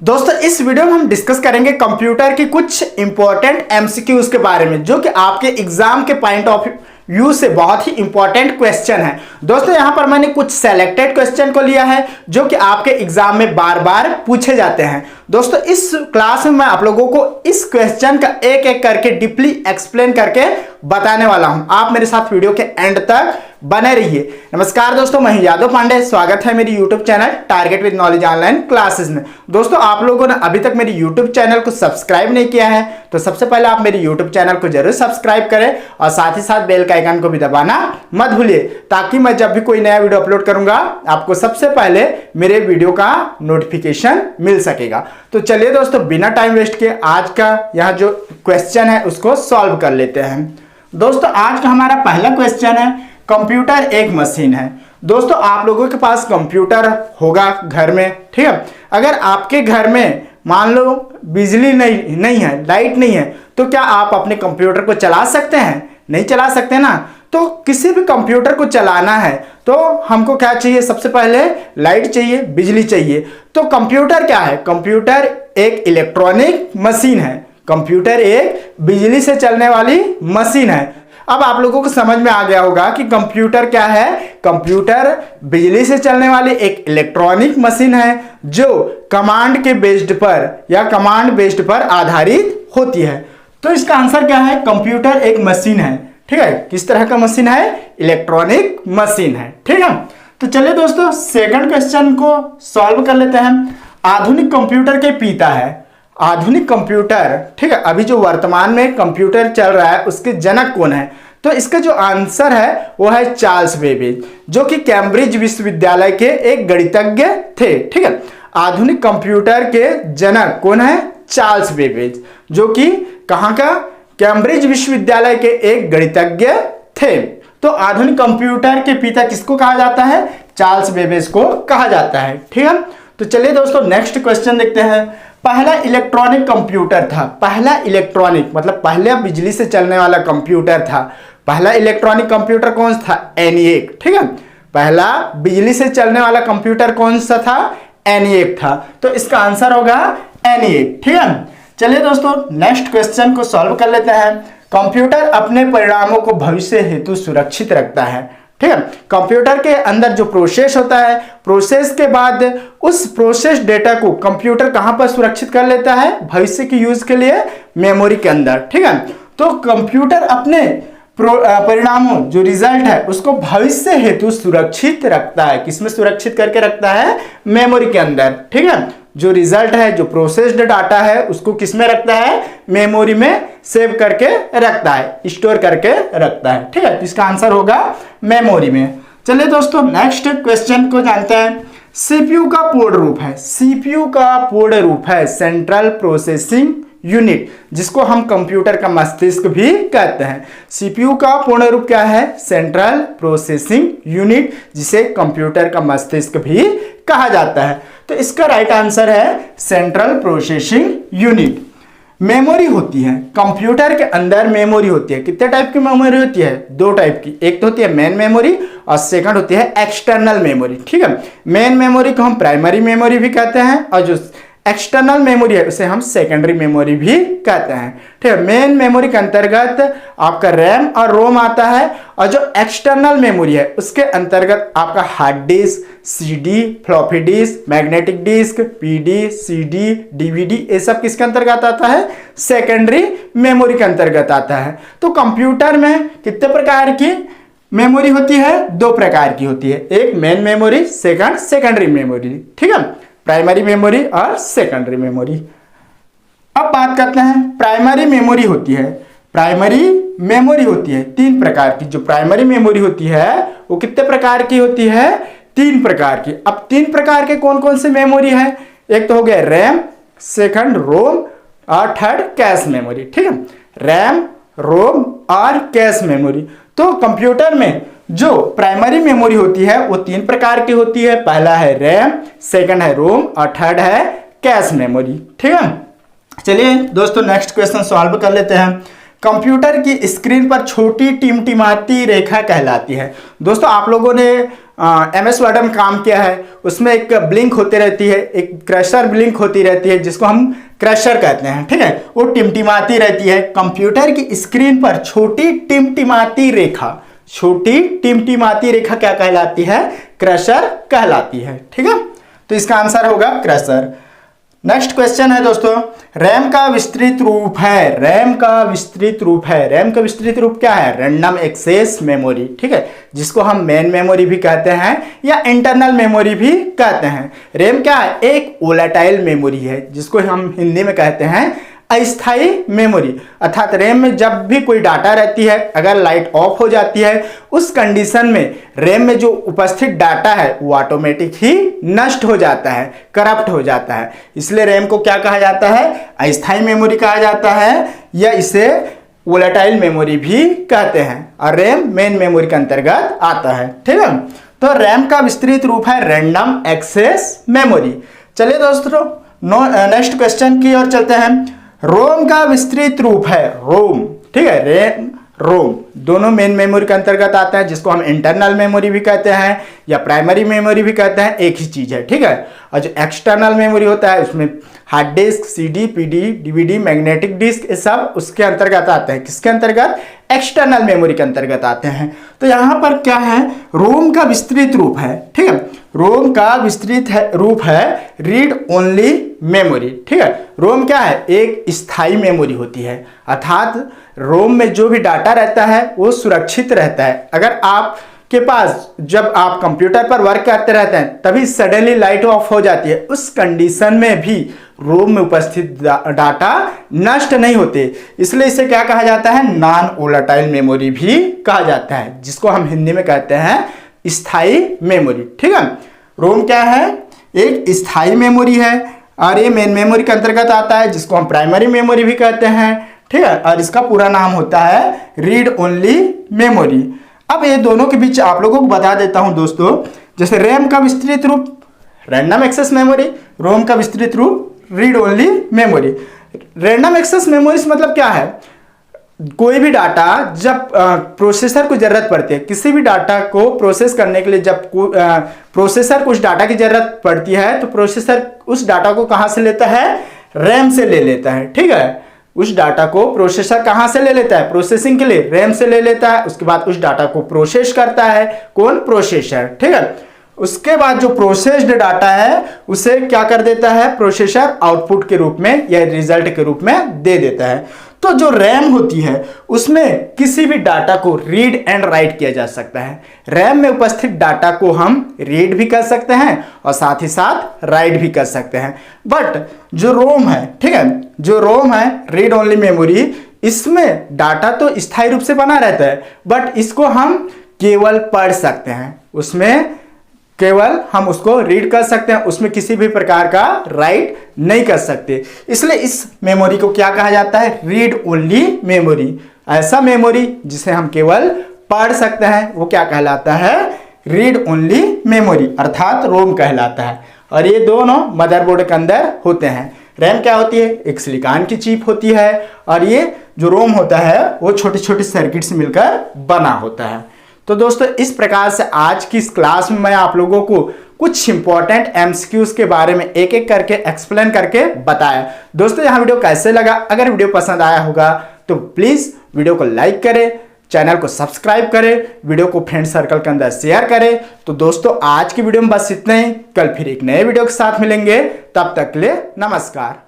दोस्तों इस वीडियो में हम डिस्कस करेंगे कंप्यूटर की कुछ इंपॉर्टेंट एमसीक्यूज के बारे में जो कि आपके एग्जाम के पॉइंट ऑफ व्यू से बहुत ही इंपॉर्टेंट क्वेश्चन है। दोस्तों यहां पर मैंने कुछ सेलेक्टेड क्वेश्चन को लिया है जो कि आपके एग्जाम में बार बार पूछे जाते हैं। दोस्तों इस क्लास में मैं आप लोगों को इस क्वेश्चन का एक एक करके डीपली एक्सप्लेन करके बताने वाला हूं। आप मेरे साथ वीडियो के एंड तक बने रहिए। नमस्कार दोस्तों, मैं यादव पांडे, स्वागत है मेरी YouTube channel target with knowledge online classes में। दोस्तों आप लोगों ने अभी तक मेरी यूट्यूब चैनल को सब्सक्राइब नहीं किया है तो सबसे पहले आप मेरी यूट्यूब चैनल को जरूर सब्सक्राइब करें और साथ ही साथ बेल का आइकन को भी दबाना मत भूलिए ताकि मैं जब भी कोई नया वीडियो अपलोड करूंगा आपको सबसे पहले मेरे वीडियो का नोटिफिकेशन मिल सकेगा। तो चलिए दोस्तों बिना टाइम वेस्ट किए आज का यह जो क्वेश्चन है उसको सॉल्व कर लेते हैं। दोस्तों आज का हमारा पहला क्वेश्चन है, कंप्यूटर एक मशीन है। दोस्तों आप लोगों के पास कंप्यूटर होगा घर में, ठीक है। अगर आपके घर में मान लो बिजली नहीं है, लाइट नहीं है, तो क्या आप अपने कंप्यूटर को चला सकते हैं? नहीं चला सकते ना। तो किसी भी कंप्यूटर को चलाना है तो हमको क्या चाहिए? सबसे पहले लाइट चाहिए, बिजली चाहिए। तो कंप्यूटर क्या है? कंप्यूटर एक इलेक्ट्रॉनिक मशीन है। कंप्यूटर एक बिजली से चलने वाली मशीन है। अब आप लोगों को समझ में आ गया होगा कि कंप्यूटर क्या है। कंप्यूटर बिजली से चलने वाली एक इलेक्ट्रॉनिक मशीन है जो कमांड के बेस्ड पर या कमांड बेस्ड पर आधारित होती है। तो इसका आंसर क्या है? कंप्यूटर एक मशीन है, ठीक है। किस तरह का मशीन है? इलेक्ट्रॉनिक मशीन है, ठीक है। तो चलिए दोस्तों सेकंड क्वेश्चन को सॉल्व कर लेते हैं। आधुनिक कंप्यूटर के पिता है। आधुनिक कंप्यूटर, ठीक है, अभी जो वर्तमान में कंप्यूटर चल रहा है उसके जनक कौन है? तो इसका जो आंसर है वो है चार्ल्स बेबेज, जो कि कैम्ब्रिज विश्वविद्यालय के एक गणितज्ञ थे, ठीक है। आधुनिक कंप्यूटर के जनक कौन है? चार्ल्स बेबेज, जो कि कहां का? कैम्ब्रिज विश्वविद्यालय के एक गणितज्ञ थे। तो आधुनिक कंप्यूटर के पिता किसको कहा जाता है? चार्ल्स बेबेज को कहा जाता है, ठीक है। तो चलिए दोस्तों नेक्स्ट क्वेश्चन देखते हैं। पहला इलेक्ट्रॉनिक कंप्यूटर था। पहला इलेक्ट्रॉनिक मतलब पहले बिजली से चलने वाला कंप्यूटर था। पहला इलेक्ट्रॉनिक कंप्यूटर कौन सा था? एनिएक, ठीक है। पहला बिजली से चलने वाला कंप्यूटर कौन सा था? एनिएक था। तो इसका आंसर होगा एनिएक, ठीक है। चलिए दोस्तों नेक्स्ट क्वेश्चन को सॉल्व कर लेते हैं। कंप्यूटर अपने परिणामों को भविष्य हेतु सुरक्षित रखता है, ठीक है। कंप्यूटर के अंदर जो प्रोसेस होता है, प्रोसेस के बाद उस प्रोसेस डेटा को कंप्यूटर कहां पर सुरक्षित कर लेता है? भविष्य की यूज के लिए मेमोरी के अंदर, ठीक है। तो कंप्यूटर अपने परिणामों जो रिजल्ट है उसको भविष्य हेतु सुरक्षित रखता है। किसमें सुरक्षित करके रखता है? मेमोरी के अंदर, ठीक है। जो रिजल्ट है, जो प्रोसेस्ड डाटा है उसको किसमें रखता है? मेमोरी में सेव करके रखता है, स्टोर करके रखता है, ठीक है। इसका आंसर होगा मेमोरी में। चलिए दोस्तों नेक्स्ट क्वेश्चन को जानते हैं। सीपीयू का पूर्ण रूप है। सीपीयू का पूर्ण रूप है सेंट्रल प्रोसेसिंग यूनिट, जिसको हम कंप्यूटर का मस्तिष्क भी कहते हैं। सीपीयू का पूर्ण रूप क्या है? सेंट्रल प्रोसेसिंग यूनिट, जिसे कंप्यूटर का मस्तिष्क भी कहा जाता है। तो इसका राइट आंसर है सेंट्रल प्रोसेसिंग यूनिट। मेमोरी होती है कंप्यूटर के अंदर, मेमोरी होती है। कितने टाइप की मेमोरी होती है? दो टाइप की। एक तो होती है मेन मेमोरी और सेकंड होती है एक्सटर्नल मेमोरी, ठीक है। मेन मेमोरी को हम प्राइमरी मेमोरी भी कहते हैं और जो एक्सटर्नल मेमोरी है उसे हम सेकेंडरी मेमोरी भी कहते हैं, ठीक है। मेन मेमोरी के अंतर्गत आपका रैम और रोम आता है और जो एक्सटर्नल मेमोरी है उसके अंतर्गत आपका hard disk, CD, floppy disk, magnetic disk, PD, CD, DVD, ये सब किसके अंतर्गत आता है? सेकेंडरी मेमोरी के अंतर्गत आता है। तो कंप्यूटर में कितने प्रकार की मेमोरी होती है? दो प्रकार की होती है। एक मेन मेमोरी, सेकेंडरी मेमोरी, ठीक है। प्राइमरी मेमोरी और सेकेंडरी मेमोरी। अब बात करते हैं प्राइमरी मेमोरी होती है। प्राइमरी मेमोरी होती है तीन प्रकार की। जो प्राइमरी मेमोरी होती है वो कितने प्रकार की होती है? तीन प्रकार की। अब तीन प्रकार के कौन कौन से मेमोरी है? एक तो हो गया रैम, सेकंड रोम और थर्ड कैश मेमोरी, ठीक है। रैम, रोम और कैश मेमोरी। तो कंप्यूटर में जो प्राइमरी मेमोरी होती है वो तीन प्रकार की होती है। पहला है रैम, सेकंड है रोम और थर्ड है कैश मेमोरी, ठीक है। चलिए दोस्तों नेक्स्ट क्वेश्चन सॉल्व कर लेते हैं। कंप्यूटर की स्क्रीन पर छोटी टिमटिमाती रेखा कहलाती है। दोस्तों आप लोगों ने MS वर्ड में काम किया है, उसमें एक ब्लिंक होती रहती है, एक क्रशर ब्लिंक होती रहती है जिसको हम क्रशर कहते हैं, ठीक है। वो टिमटिमाती रहती है। कंप्यूटर की स्क्रीन पर छोटी टिमटिमाती रेखा, छोटी टिमटिमाती रेखा क्या कहलाती है? क्रशर कहलाती है, ठीक है। तो इसका आंसर होगा क्रशर। नेक्स्ट क्वेश्चन है दोस्तों, रैम का विस्तृत रूप है। रैम का विस्तृत रूप है। रैम का विस्तृत रूप क्या है? रैंडम एक्सेस मेमोरी, ठीक है, जिसको हम मेन मेमोरी भी कहते हैं या इंटरनल मेमोरी भी कहते हैं। रैम क्या है? एक वोलेटाइल मेमोरी है जिसको हम हिंदी में कहते हैं अस्थायी मेमोरी। अर्थात रैम में जब भी कोई डाटा रहती है, अगर लाइट ऑफ हो जाती है, उस कंडीशन में रैम में जो उपस्थित डाटा है वो ऑटोमेटिक ही नष्ट हो जाता है, करप्ट हो जाता है। इसलिए रैम को क्या कहा जाता है? अस्थायी मेमोरी कहा जाता है, या इसे वोलेटाइल मेमोरी भी कहते हैं। और रैम मेन मेमोरी के अंतर्गत आता है, ठीक है। तो रैम का विस्तृत रूप है रैंडम एक्सेस मेमोरी। चलिए दोस्तों नेक्स्ट क्वेश्चन की ओर चलते हैं। रोम का विस्तृत रूप है। रोम, ठीक है, रैम रोम दोनों मेन मेमोरी के अंतर्गत आता है, जिसको हम इंटरनल मेमोरी भी कहते हैं या प्राइमरी मेमोरी भी कहते हैं, एक ही चीज है, ठीक है। और जो एक्सटर्नल मेमोरी होता है उसमें hard disk, CD, PD, DVD, magnetic disk, ये सब उसके अंतर्गत आते हैं। किसके अंतर्गत? एक्सटर्नल मेमोरी के अंतर्गत आते हैं। तो यहाँ पर क्या है? रोम का विस्तृत रूप है, ठीक है। रोम का विस्तृत रूप है रीड ओनली मेमोरी, ठीक है। रोम क्या है? एक स्थायी मेमोरी होती है, अर्थात रोम में जो भी डाटा रहता है वो सुरक्षित रहता है। अगर आप के पास जब आप कंप्यूटर पर वर्क करते रहते हैं तभी सडनली लाइट ऑफ हो जाती है, उस कंडीशन में भी रोम में उपस्थित डाटा नष्ट नहीं होते, इसलिए इसे क्या कहा जाता है? नॉन वोलेटाइल मेमोरी भी कहा जाता है, जिसको हम हिंदी में कहते हैं स्थायी मेमोरी, ठीक है। रोम क्या है? एक स्थायी मेमोरी है और ये मेन मेमोरी के अंतर्गत आता है, जिसको हम प्राइमरी मेमोरी भी कहते हैं, ठीक है। और इसका पूरा नाम होता है रीड ओनली मेमोरी। अब ये दोनों के बीच आप लोगों को बता देता हूं दोस्तों, जैसे रैम का विस्तृत रूप रैंडम एक्सेस मेमोरी, रोम का विस्तृत रूप read only memory. Random access memory मतलब क्या है? कोई भी डाटा जब प्रोसेसर को जरूरत पड़ती है, किसी भी डाटा को प्रोसेस करने के लिए जब प्रोसेसर को उस डाटा की जरूरत पड़ती है तो प्रोसेसर उस डाटा को कहां से लेता है? रैम से ले लेता है, ठीक है। उस डाटा को प्रोसेसर कहां से ले लेता है? प्रोसेसिंग के लिए रैम से ले लेता है। उसके बाद उस डाटा को प्रोसेस करता है कौन? प्रोसेसर, ठीक है। उसके बाद जो प्रोसेस्ड डाटा है उसे क्या कर देता है? प्रोसेसर आउटपुट के रूप में या रिजल्ट के रूप में दे देता है। तो जो रैम होती है उसमें किसी भी डाटा को रीड एंड राइट किया जा सकता है। रैम में उपस्थित डाटा को हम रीड भी कर सकते हैं और साथ ही साथ राइट भी कर सकते हैं। बट जो रोम है, ठीक है, जो रोम है रीड ओनली मेमोरी, इसमें डाटा तो स्थायी रूप से बना रहता है बट इसको हम केवल पढ़ सकते हैं, उसमें केवल हम उसको रीड कर सकते हैं, उसमें किसी भी प्रकार का राइट नहीं कर सकते। इसलिए इस मेमोरी को क्या कहा जाता है? Read only memory. ऐसा मेमोरी जिसे हम केवल पढ़ सकते हैं वो क्या कहलाता है? रीड ओनली मेमोरी, अर्थात रोम कहलाता है। और ये दोनों मदरबोर्ड के अंदर होते हैं। रैम क्या होती है? एक सिलिकॉन की चिप होती है और ये जो रोम होता है वो छोटे छोटे सर्किट से मिलकर बना होता है। तो दोस्तों इस प्रकार से आज की इस क्लास में मैं आप लोगों को कुछ इंपॉर्टेंट एमसीक्यूज के बारे में एक एक करके एक्सप्लेन करके बताया। दोस्तों यह वीडियो कैसे लगा? अगर वीडियो पसंद आया होगा तो प्लीज वीडियो को लाइक करें, चैनल को सब्सक्राइब करें, वीडियो को फ्रेंड सर्कल के अंदर शेयर करें। तो दोस्तों आज की वीडियो में बस इतना ही, कल फिर एक नए वीडियो के साथ मिलेंगे, तब तक के लिए नमस्कार।